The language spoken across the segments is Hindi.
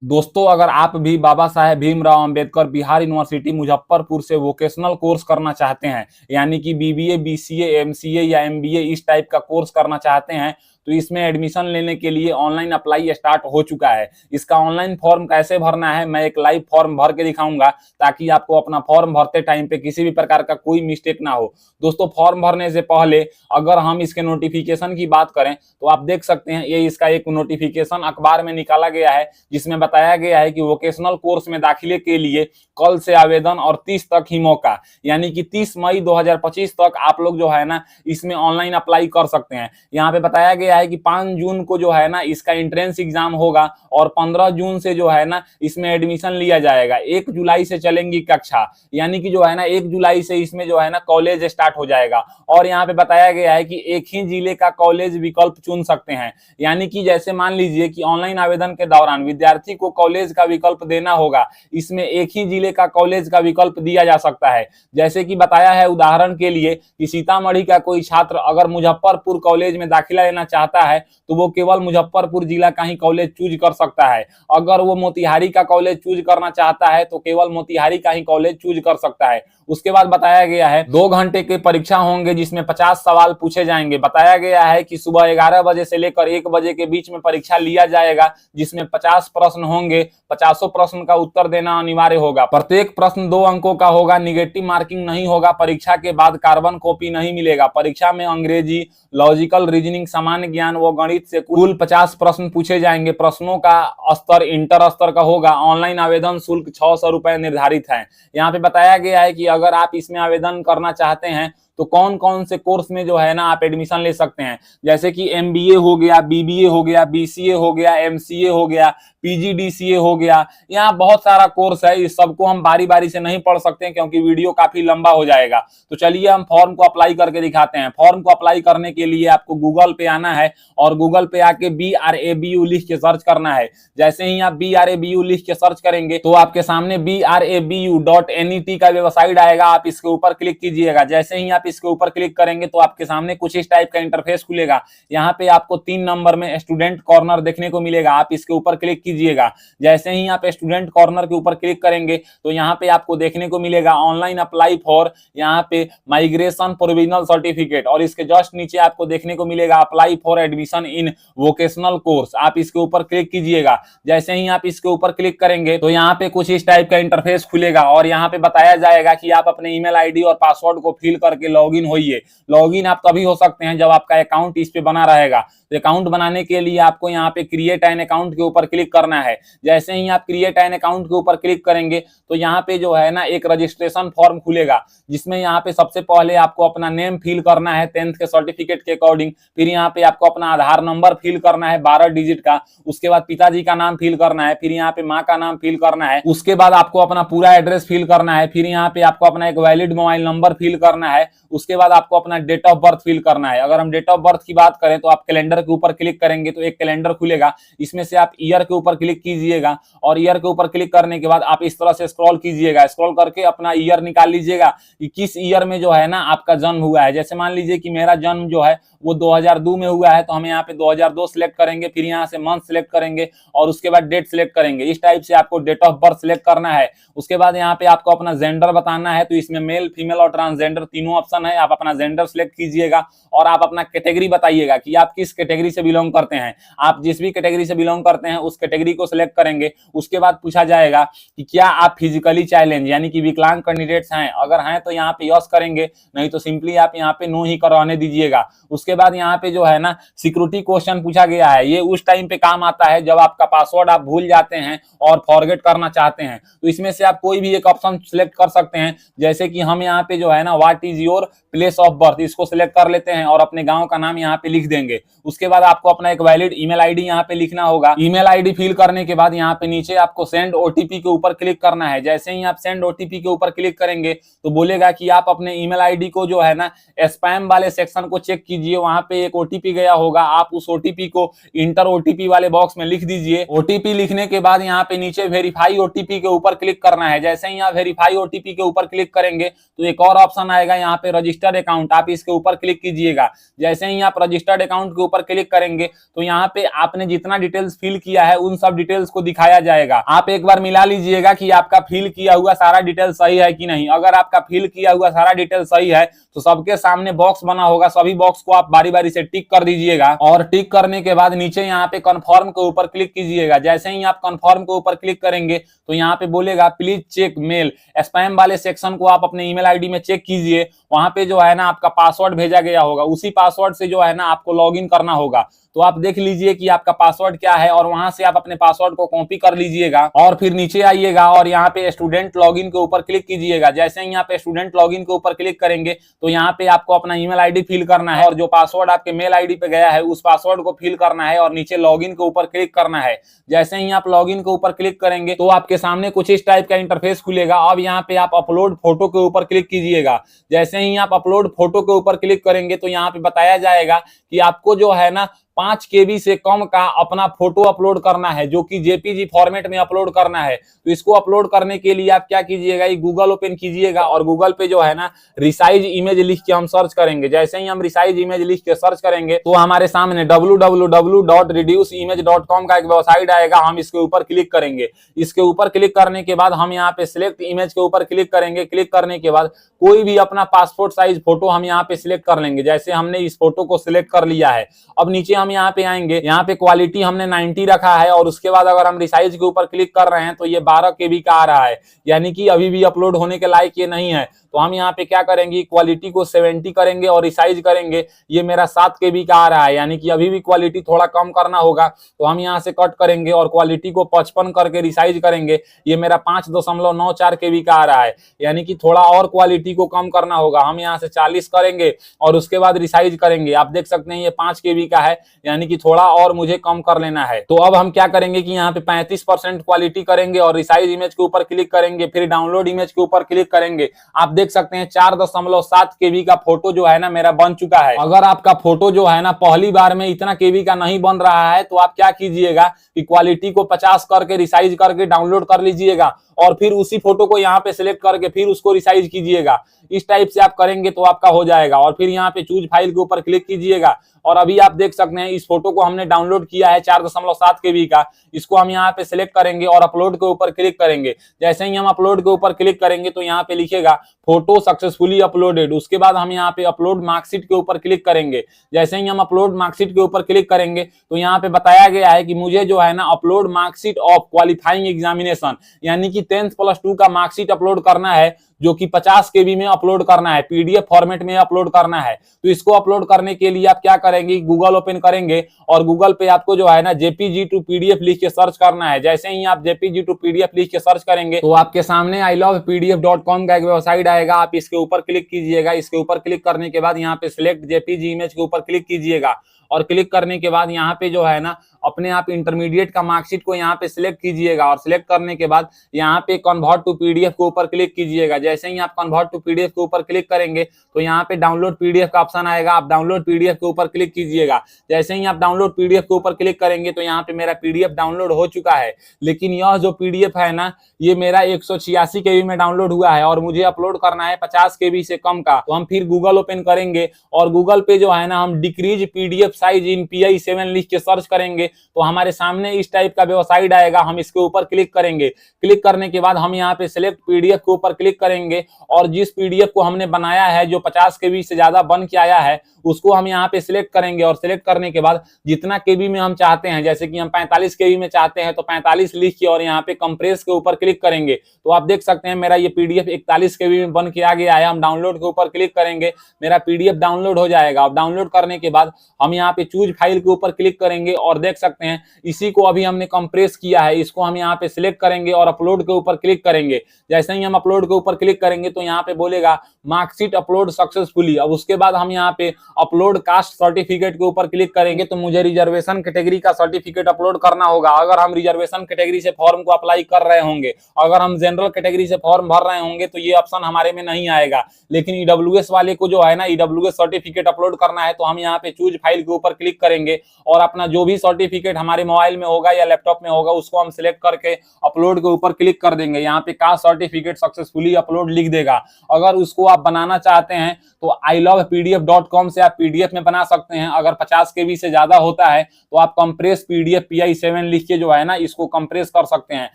दोस्तों, अगर आप भी बाबा साहेब भीमराव अंबेडकर बिहार यूनिवर्सिटी मुजफ्फरपुर से वोकेशनल कोर्स करना चाहते हैं, यानी कि बीबीए, बीसीए, एमसीए या एमबीए इस टाइप का कोर्स करना चाहते हैं, तो इसमें एडमिशन लेने के लिए ऑनलाइन अप्लाई स्टार्ट हो चुका है। इसका ऑनलाइन फॉर्म कैसे भरना है, मैं एक लाइव फॉर्म भर के दिखाऊंगा, ताकि आपको अपना फॉर्म भरते टाइम पे किसी भी प्रकार का कोई मिस्टेक ना हो। दोस्तों, फॉर्म भरने से पहले अगर हम इसके नोटिफिकेशन की बात करें तो आप देख सकते हैं, ये इसका एक नोटिफिकेशन अखबार में निकाला गया है, जिसमें बताया गया है कि वोकेशनल कोर्स में दाखिले के लिए कल से आवेदन और 30 तक ही मौका, यानी कि 30 मई 2025 तक आप लोग जो है ना इसमें ऑनलाइन अप्लाई कर सकते हैं। यहाँ पे बताया गया है कि 5 जून को जो है ना इसका एंट्रेंस एग्जाम होगा और 15 जून से जो है ना इसमें एडमिशन लिया जाएगा। 1 जुलाई से चलेंगी कक्षा, यानी कि जो है ना 1 जुलाई से इसमें जो है ना कॉलेज स्टार्ट हो जाएगा। और यहाँ पे बताया गया है कि एक ही जिले का कॉलेज विकल्प चुन सकते हैं, यानी कि जैसे मान लीजिए कि ऑनलाइन आवेदन के दौरान विद्यार्थी को कॉलेज का विकल्प देना होगा, इसमें एक ही जिले का कॉलेज का विकल्प दिया जा सकता है। जैसे कि बताया है उदाहरण के लिए कि सीतामढ़ी का कोई छात्र अगर मुजफ्फरपुर कॉलेज में दाखिला लेना चाहता है तो वो केवल मुजफ्फरपुर जिला का ही कॉलेज चूज कर सकता है। अगर वो मोतिहारी का कॉलेज चूज करना चाहता है तो केवल मोतिहारी का ही कॉलेज चूज कर सकता है। उसके बाद बताया गया है 2 घंटे के परीक्षा होंगे, जिसमें 50 सवाल पूछे जाएंगे। बताया गया है कि सुबह 11 बजे से लेकर 1 बजे के बीच में परीक्षा लिया जाएगा, जिसमें 50 प्रश्न होंगे। 50 प्रश्न का उत्तर देना अनिवार्य होगा। प्रत्येक प्रश्न 2 अंकों का होगा। निगेटिव मार्किंग नहीं होगा। परीक्षा के बाद कार्बन कॉपी नहीं मिलेगा। परीक्षा में अंग्रेजी, लॉजिकल रीजनिंग, सामान्य ज्ञान व गणित से कुल 50 प्रश्न पूछे जाएंगे। प्रश्नों का स्तर इंटर स्तर का होगा। ऑनलाइन आवेदन शुल्क 600 रुपए निर्धारित है। यहाँ पे बताया गया है कि अगर आप इसमें आवेदन करना चाहते हैं तो कौन कौन से कोर्स में जो है ना आप एडमिशन ले सकते हैं, जैसे कि एमबीए हो गया, बीबीए हो गया, बीसीए हो गया, एमसीए हो गया, पीजीडीसीए हो गया। यहाँ बहुत सारा कोर्स है, इस सबको हम बारी बारी से नहीं पढ़ सकते हैं क्योंकि वीडियो काफी लंबा हो जाएगा। तो चलिए हम फॉर्म को अप्लाई करके दिखाते हैं। फॉर्म को अप्लाई करने के लिए आपको गूगल पे आना है और गूगल पे आके BRABU लिख के सर्च करना है। जैसे ही आप BRABU लिख के सर्च करेंगे तो आपके सामने BRABU.net का वेबसाइट आएगा। आप इसके ऊपर क्लिक कीजिएगा। जैसे ही आप इसके ऊपर क्लिक करेंगे तो आपके सामने कुछ इस टाइप का इंटरफेस खुलेगा। यहाँ पे आपको 3 नंबर में स्टूडेंट कॉर्नर देखने को मिलेगा। आप इसके ऊपर क्लिक कीजिएगा। जैसे ही आप स्टूडेंट कॉर्नर के ऊपर क्लिक करेंगे तो यहाँ पे आपको देखने को मिलेगा ऑनलाइन अप्लाई फॉर, यहाँ पे माइग्रेशन प्रोविजनल सर्टिफिकेट, और इसके जस्ट नीचे आपको देखने को मिलेगा apply for admission in vocational course. आप इसके ऊपर क्लिक कीजिएगा। जैसे ही आप इसके ऊपर क्लिक करेंगे तो यहाँ पे कुछ इस टाइप का इंटरफेस खुलेगा और यहाँ पे बताया जाएगा कि आप अपने ईमेल आईडी और पासवर्ड को फिल करके लॉगिन होइए। लॉगिन आप तभी हो सकते हैं जब आपका अकाउंट इस पे बना रहेगा। तो अकाउंट बनाने के लिए आपको यहाँ पे क्रिएट एन अकाउंट के ऊपर क्लिक करना है। जैसे ही आप क्रिएट एन अकाउंट के ऊपर क्लिक करेंगे तो यहाँ पे जो है ना एक रजिस्ट्रेशन फॉर्म खुलेगा, जिसमें यहाँ पे सबसे पहले आपको अपना नेम फिल करना है 10th के सर्टिफिकेट के अकॉर्डिंग। फिर यहाँ पे आपको अपना आधार नंबर फिल करना है 12 डिजिट का। उसके बाद पिताजी का नाम फिल करना है। फिर यहाँ पे माँ का नाम फिल करना है। उसके बाद आपको अपना पूरा एड्रेस फिल करना है। फिर यहाँ पे आपको अपना एक वैलिड मोबाइल नंबर फिल करना है। उसके बाद आपको अपना डेट ऑफ बर्थ फिल करना है। अगर हम डेट ऑफ बर्थ की बात करें तो आप कैलेंडर के ऊपर क्लिक करेंगे तो एक कैलेंडर खुलेगा। इसमें से आप ईयर के ऊपर क्लिक कीजिएगा और ईयर के ऊपर क्लिक करने के बाद आप इस तरह से स्क्रॉल कीजिएगा। स्क्रॉल करके अपना ईयर निकाल लीजिएगा कि किस ईयर में जो है ना आपका जन्म हुआ है। जैसे मान लीजिए कि मेरा जन्म जो है वो 2002 में हुआ है, तो हम यहाँ पे 2002 सिलेक्ट करेंगे। फिर यहाँ से मंथ सिलेक्ट करेंगे और उसके बाद डेट सिलेक्ट करेंगे। इस टाइप से आपको डेट ऑफ बर्थ सिलेक्ट करना है। उसके बाद यहाँ पे आपको अपना जेंडर बताना है। तो इसमें मेल, फीमेल और ट्रांसजेंडर तीनों ऑप्शन है। आप अपना जेंडर सिलेक्ट कीजिएगा और आप अपना कैटेगरी बताइएगा कि आप किस कैटेगरी से बिलोंग करते हैं। आप जिस भी कैटेगरी से बिलोंग करते हैं उस कैटेगरी को सिलेक्ट करेंगे। उसके बाद पूछा जाएगा कि क्या आप फिजिकली चैलेंज यानी कि विकलांग कैंडिडेट्स हैं। अगर हैं तो यहाँ पे यस करेंगे, नहीं तो सिंपली आप यहाँ पे नो ही करवाने दीजिएगा। उसके बाद यहाँ पे जो है ना सिक्योरिटी क्वेश्चन पूछा गया है। ये उस टाइम पे काम आता है जब आपका पासवर्ड आप भूल जाते हैं और फॉरगेट करना चाहते हैं। तो इसमें से आप कोई भी एक ऑप्शन सिलेक्ट कर सकते हैं। जैसे कि हम यहाँ पे जो है ना what is your place of birth, इसको सिलेक्ट कर लेते हैं और अपने गांव का नाम यहाँ पे लिख देंगे। उसके बाद आपको अपना एक वैलिड ईमेल आईडी यहाँ पे लिखना होगा। ईमेल आईडी फिल करने के बाद यहाँ पे नीचे आपको सेंड ओटीपी के ऊपर क्लिक करना है। जैसे ही आप सेंड ओटीपी के ऊपर क्लिक करेंगे तो बोलेगा कि आप अपने ईमेल आईडी को जो है ना स्पैम वाले सेक्शन को चेक कीजिए। वहां पे एक ओटीपी गया होगा, आप उस ओटीपी को इंटर ओटीपी वाले बॉक्स में लिख दीजिए। ओटीपी लिखने के बाद यहाँ पे नीचे वेरीफाई ओटीपी के ऊपर क्लिक करना है। जैसे ही आप वेरीफाई ओटीपी के ऊपर क्लिक करेंगे तो एक और ऑप्शन आएगा, यहाँ पे रजिस्टर्ड अकाउंट, आप इसके ऊपर क्लिक कीजिएगा। जैसे ही आप रजिस्टर्ड अकाउंट के ऊपर क्लिक करेंगे तो यहाँ पे आपने जितना डिटेल्स फिल किया है उन सब डिटेल्स को दिखाया जाएगा। आप एक बार मिला लीजिएगा कि आपका फिल किया हुआ सारा डिटेल सही है कि नहीं। अगर आपका फिल किया हुआ सारा डिटेल सही है तो सबके सामने बॉक्स बना होगा, सभी बॉक्स को आप बारी बारी से टिक कर दीजिएगा और टिक करने के बाद नीचे यहाँ पे कंफर्म के ऊपर क्लिक कीजिएगा। जैसे ही आप कंफर्म के ऊपर क्लिक करेंगे तो यहाँ पे बोलेगा प्लीज चेक मेल, स्पैम वाले सेक्शन को आप अपने ईमेल आईडी में चेक कीजिए। वहां पे जो है ना आपका पासवर्ड भेजा गया होगा, उसी पासवर्ड से जो है ना आपको लॉगिन करना होगा। तो आप देख लीजिए कि आपका पासवर्ड क्या है और वहां से आप अपने पासवर्ड को कॉपी कर लीजिएगा और फिर नीचे आइएगा और यहाँ पे स्टूडेंट लॉगिन के ऊपर क्लिक कीजिएगा। जैसे ही यहाँ पे स्टूडेंट लॉगिन के ऊपर क्लिक करेंगे तो यहाँ पे आपको अपना ईमेल आईडी फिल करना है और जो पासवर्ड आपके मेल आईडी पे गया है उस पासवर्ड को फिल करना है और नीचे लॉगिन के ऊपर क्लिक करना है। जैसे ही आप लॉगिन के ऊपर क्लिक करेंगे तो आपके सामने कुछ इस टाइप का इंटरफेस खुलेगा। अब यहाँ पे आप अपलोड फोटो के ऊपर क्लिक कीजिएगा। जैसे ही आप अपलोड फोटो के ऊपर क्लिक करेंगे तो यहाँ पे बताया जाएगा कि आपको जो है ना 5 KB से कम का अपना फोटो अपलोड करना है, जो कि जेपीजी फॉर्मेट में अपलोड करना है। तो इसको अपलोड करने के लिए आप क्या कीजिएगा, ये गूगल ओपन कीजिएगा और गूगल पे जो है ना रिसाइज इमेज लिख के हम सर्च करेंगे। जैसे ही हम रिसाइज इमेज लिख के सर्च करेंगे तो हमारे सामने www.reduceimage.com का एक वेबसाइट आएगा। हम इसके ऊपर क्लिक करेंगे। इसके ऊपर क्लिक करने के बाद हम यहाँ पे सिलेक्ट इमेज के ऊपर क्लिक करेंगे। क्लिक करने के बाद कोई भी अपना पासपोर्ट साइज फोटो हम यहाँ पे सिलेक्ट कर लेंगे। जैसे हमने इस फोटो को सिलेक्ट कर लिया है। अब नीचे हम यहाँ पे आएंगे, यहाँ पे क्वालिटी हमने 90 रखा है और उसके बाद अगर हम रिसाइज के ऊपर क्लिक कर रहे हैं तो ये 12 KB का आ रहा है, यानी कि अभी भी अपलोड होने के लायक ये नहीं है। तो हम यहाँ पे क्या करेंगे, क्वालिटी को 70 करेंगे और रिसाइज करेंगे। ये मेरा 7 KB का आ रहा है, यानी कि अभी भी क्वालिटी थोड़ा कम करना होगा। तो हम यहाँ से कट करेंगे और क्वालिटी को 55 करके रिसाइज करेंगे। ये मेरा 5.94 KB का आ रहा है, यानी कि थोड़ा और क्वालिटी को कम करना होगा। हम यहाँ से 40 करेंगे और उसके बाद रिसाइज करेंगे। आप देख सकते हैं ये 5 KB का है, यानी कि थोड़ा और मुझे कम कर लेना है। तो अब हम क्या करेंगे कि यहाँ पे 35% क्वालिटी करेंगे और रिसाइज इमेज के ऊपर क्लिक करेंगे, फिर डाउनलोड इमेज के ऊपर क्लिक करेंगे। आप देख सकते हैं 4.7 KB का फोटो जो है ना मेरा बन चुका है। अगर आपका फोटो जो है ना पहली बार में इतना KB का नहीं बन रहा है तो आप क्या कीजिएगा कि क्वालिटी को 50 करके रिसाइज करके डाउनलोड कर लीजिएगा और फिर उसी फोटो को यहाँ पे सिलेक्ट करके फिर उसको रिसाइज कीजिएगा। इस टाइप से आप करेंगे तो आपका हो जाएगा। और फिर यहाँ पे चूज फाइल के ऊपर क्लिक कीजिएगा और अभी आप देख सकते हैं इस फोटो को हमने डाउनलोड किया है 4.7 KB का। इसको हम यहाँ पे सिलेक्ट करेंगे और अपलोड के ऊपर क्लिक करेंगे। जैसे ही हम अपलोड के ऊपर क्लिक करेंगे तो यहाँ पे लिखेगा फोटो सक्सेसफुली अपलोडेड। उसके बाद हम यहाँ पे अपलोड मार्कशीट के ऊपर क्लिक करेंगे। जैसे ही हम अपलोड मार्कशीट के ऊपर क्लिक करेंगे तो यहाँ पे बताया गया है कि मुझे जो है ना upload marksheet of qualifying examination, यानी कि 10th+2 का मार्कशीट अपलोड करना है, जो कि 50 KB में अपलोड करना है, PDF फॉर्मेट में अपलोड करना है। तो इसको अपलोड करने के लिए आप क्या करेंगे, गूगल ओपन करेंगे और गूगल पे आपको जो है ना JPG to PDF लिख के सर्च करना है। जैसे ही आप JPG to PDF लिख के सर्च करेंगे तो आपके सामने ilovepdf.com का एक वेबसाइट आएगा। आप इसके ऊपर क्लिक कीजिएगा। इसके ऊपर क्लिक करने के बाद यहाँ पे सिलेक्ट JPG इमेज के ऊपर क्लिक कीजिएगा और क्लिक करने के बाद यहाँ पे जो है ना अपने आप इंटरमीडिएट का मार्कशीट को यहाँ पे सिलेक्ट कीजिएगा और सिलेक्ट करने के बाद यहाँ पे कन्वर्ट टू PDF के ऊपर क्लिक कीजिएगा। जैसे ही आप कन्वर्ट टू PDF के ऊपर क्लिक करेंगे तो यहाँ पे डाउनलोड PDF का ऑप्शन आएगा। आप डाउनलोड PDF के ऊपर क्लिक कीजिएगा। जैसे ही आप डाउनलोड PDF के ऊपर क्लिक करेंगे तो यहाँ पे मेरा PDF डाउनलोड हो चुका है, लेकिन यह जो PDF है ना ये मेरा 186 KB में डाउनलोड हुआ है और मुझे अपलोड करना है 50 KB से कम का। तो हम फिर गूगल ओपन करेंगे और गूगल पे जो है ना हम decrease PDF size in PI7 लिख के सर्च करेंगे तो हमारे सामने इस टाइप का वेबसाइट आएगा। हम इसके ऊपर क्लिक करेंगे। क्लिक करने के बाद हम यहाँ पे सिलेक्ट PDF के ऊपर क्लिक करेंगे और जिस PDF को हमने बनाया है जो 50 KB से ज्यादा बन के आया है उसको हम यहाँ पे सिलेक्ट करेंगे और सिलेक्ट करने के बाद जितना KB में हम चाहते हैं, जैसे कि हम 45 KB में चाहते हैं तो 45 लिख के और यहाँ पे कंप्रेस के ऊपर क्लिक करेंगे। तो आप देख सकते हैं मेरा ये PDF 41 KB में बन के आ गया है। हम डाउनलोड के ऊपर क्लिक करेंगे, मेरा PDF डाउनलोड हो जाएगा। अब डाउनलोड करने के बाद हम यहाँ पे चूज फाइल के ऊपर क्लिक करेंगे और देख सकते हैं इसी को अभी हमने कंप्रेस किया है। इसको हम यहाँ पे सिलेक्ट करेंगे और अपलोड के ऊपर क्लिक करेंगे। जैसे ही हम अपलोड के ऊपर क्लिक करेंगे तो यहाँ पे बोलेगा मार्कशीट अपलोड सक्सेसफुली। अब उसके बाद हम यहाँ पे अपलोड कास्ट सर्टिफिकेट के ऊपर क्लिक करेंगे तो मुझे रिजर्वेशन कैटेगरी का सर्टिफिकेट अपलोड करना होगा। अगर हम रिजर्वेशन कैटेगरी से फॉर्म को अप्लाई कर रहे होंगे, अगर हम जनरल कैटेगरी से फॉर्म भर रहे होंगे तो ये ऑप्शन हमारे में नहीं आएगा, लेकिन EWS वाले को जो है ना EWS सर्टिफिकेट अपलोड करना है तो हम यहाँ पे चूज फाइल के ऊपर क्लिक करेंगे और अपना जो भी सर्टिफिकेट हमारे मोबाइल में होगा या लैपटॉप में होगा उसको हम सिलेक्ट करके अपलोड के ऊपर क्लिक कर देंगे। यहाँ पे कास्ट सर्टिफिकेट सक्सेसफुली अपलोड लिख देगा। अगर उसको आप बनाना चाहते हैं तो ilovepdf.com से आप पीडीएफ में बना सकते हैं। अगर 50 KB से ज्यादा होता है तो आप कंप्रेस पीडीएफ PI7 लिख के जो है ना इसको कंप्रेस कर सकते हैं।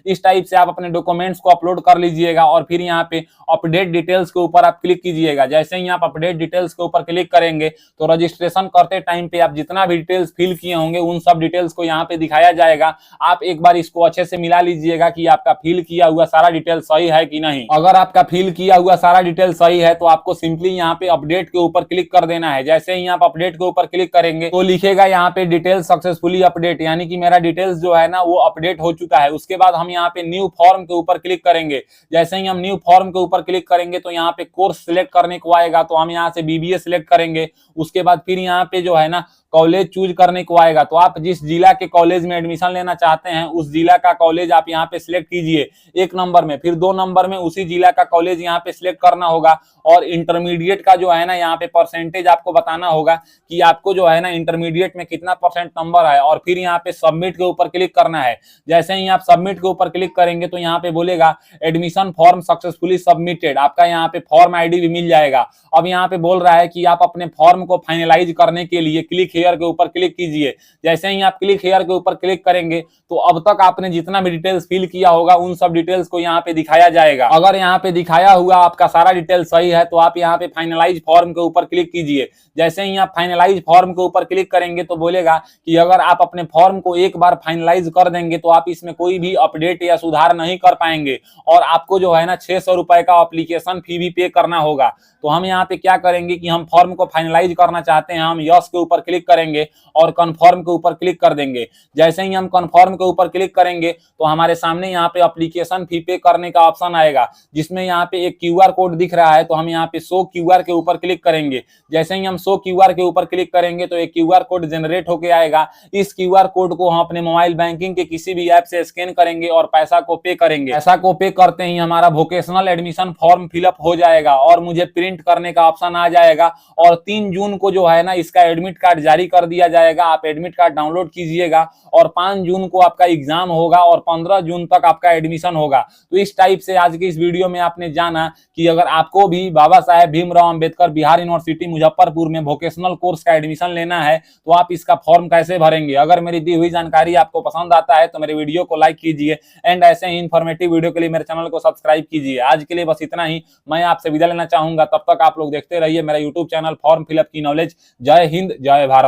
इस टाइप से आप अपने डॉक्यूमेंट्स को अपलोड कर लीजिएगा और फिर यहाँ पे अपडेट डिटेल्स के ऊपर आप क्लिक कीजिएगा। जैसे ही आप अपडेट डिटेल्स के ऊपर क्लिक करेंगे तो रजिस्ट्रेशन करते टाइम पे आप जितना भी डिटेल्स फिल किए होंगे उन सब डिटेल्स को यहाँ पे दिखाया जाएगा। आप एक बार इसको अच्छे से मिला लीजिएगा कि आपका फिल किया हुआ सारा डिटेल सही है कि नहीं। अगर आपका फिल किया हुआ सारा डिटेल सही है तो आपको सिंपली यहाँ पे अपडेट के ऊपर क्लिक कर देना है। जैसे ही आप अपडेट के ऊपर क्लिक करेंगे तो लिखेगा यहाँ पे डिटेल सक्सेसफुली अपडेट, यानी कि मेरा डिटेल्स जो है ना वो अपडेट हो चुका है। उसके बाद हम यहाँ पे न्यू फॉर्म के ऊपर क्लिक करेंगे। जैसे ही हम न्यू फॉर्म के ऊपर क्लिक करेंगे तो यहाँ पे कोर्स सिलेक्ट करने को आएगा, तो हम यहाँ से बीबीए सिलेक्ट करेंगे। उसके बाद फिर यहाँ पे जो है ना कॉलेज चूज करने को आएगा, तो आप जिस जिला के कॉलेज में एडमिशन लेना चाहते हैं उस जिला का कॉलेज आप यहाँ पे सिलेक्ट कीजिए 1 नंबर में। फिर 2 नंबर में उसी जिला का कॉलेज यहाँ पे सिलेक्ट करना होगा और इंटरमीडिएट का जो है ना यहाँ पे परसेंटेज आपको बताना होगा कि आपको जो है ना इंटरमीडिएट में कितना % नंबर है और फिर यहाँ पे सबमिट के ऊपर क्लिक करना है। जैसे ही आप सबमिट के ऊपर क्लिक करेंगे तो यहाँ पे बोलेगा एडमिशन फॉर्म सक्सेसफुली सबमिटेड, आपका यहाँ पे फॉर्म आईडी भी मिल जाएगा। अब यहाँ पे बोल रहा है कि आप अपने फॉर्म को फाइनलाइज करने के लिए क्लिक हियर के ऊपर क्लिक कीजिए। जैसे ही आप क्लिक हियर के ऊपर क्लिक करेंगे तो अब तक आपने जितना भी डिटेल्स फिल किया होगा उन सब डिटेल्स को यहाँ पे दिखाया जाएगा। अगर यहाँ पे दिखाया हुआ आपका सारा डिटेल सही है तो आप यहाँ पे फाइनलाइज फॉर्म के ऊपर क्लिक कीजिए। जैसे ही आप फाइनलाइज फॉर्म के ऊपर क्लिक करेंगे तो बोलेगा कि अगर आप अपने फॉर्म को एक बार फाइनलाइज कर देंगे तो आप इसमें कोई भी अपडेट या सुधार नहीं कर पाएंगे और आपको जो है ना 600 रुपए का एप्लीकेशन फी भी पे करना होगा। तो हम यहाँ पे क्या करेंगे कि हम फॉर्म को फाइनलाइज करना चाहते हैं, हम यस के ऊपर क्लिक करेंगे और कन्फर्म के ऊपर क्लिक कर देंगे। जैसे ही हम कन्फर्म के ऊपर क्लिक करेंगे तो हमारे सामने यहाँ पे एप्लीकेशन फी पे करने का ऑप्शन आएगा, जिसमें यहाँ पे एक QR कोड दिख रहा है। तो हम यहाँ पे शो QR के ऊपर क्लिक करेंगे। जैसे ही हम शो QR के ऊपर क्लिक करेंगे तो एक QR कोड जनरेट होके आएगा। इस QR कोड को हम अपने मोबाइल बैंकिंग के किसी भी ऐप से स्कैन करेंगे और पैसा को पे करेंगे। पैसा को पे करते ही हमारा वोकेशनल एडमिशन फॉर्म फिलअप हो जाएगा और मुझे प्रिंट करने का ऑप्शन आ जाएगा और 3 जून को जो है ना इसका एडमिट कार्ड जारी कर दिया जाएगा। आप एडमिट कार्ड डाउनलोड कीजिएगा और 5 जून को आपका एग्जाम होगा और 15 जून तक आपका एडमिशन होगा। तो इस टाइप से आज की इस वीडियो में आपने जाना कि अगर आपको भी बाबा साहेब भीमराव अंबेडकर बिहार यूनिवर्सिटी मुजफ्फरपुर में वोकेशनल कोर्स का एडमिशन लेना है तो आप इसका फॉर्म कैसे भरेंगे। अगर मेरी दी हुई जानकारी आपको पसंद आता है तो मेरे वीडियो को लाइक कीजिए एंड ऐसे ही इन्फॉर्मेटिव वीडियो के लिए मेरे चैनल को सब्सक्राइब कीजिए। आज के लिए बस इतना ही, मैं आपसे विदा लेना चाहूंगा। तब तक आप लोग देखते रहिए मेरा यूट्यूब चैनल फॉर्म फिलअप की नॉलेज। जय हिंद, जय भारत।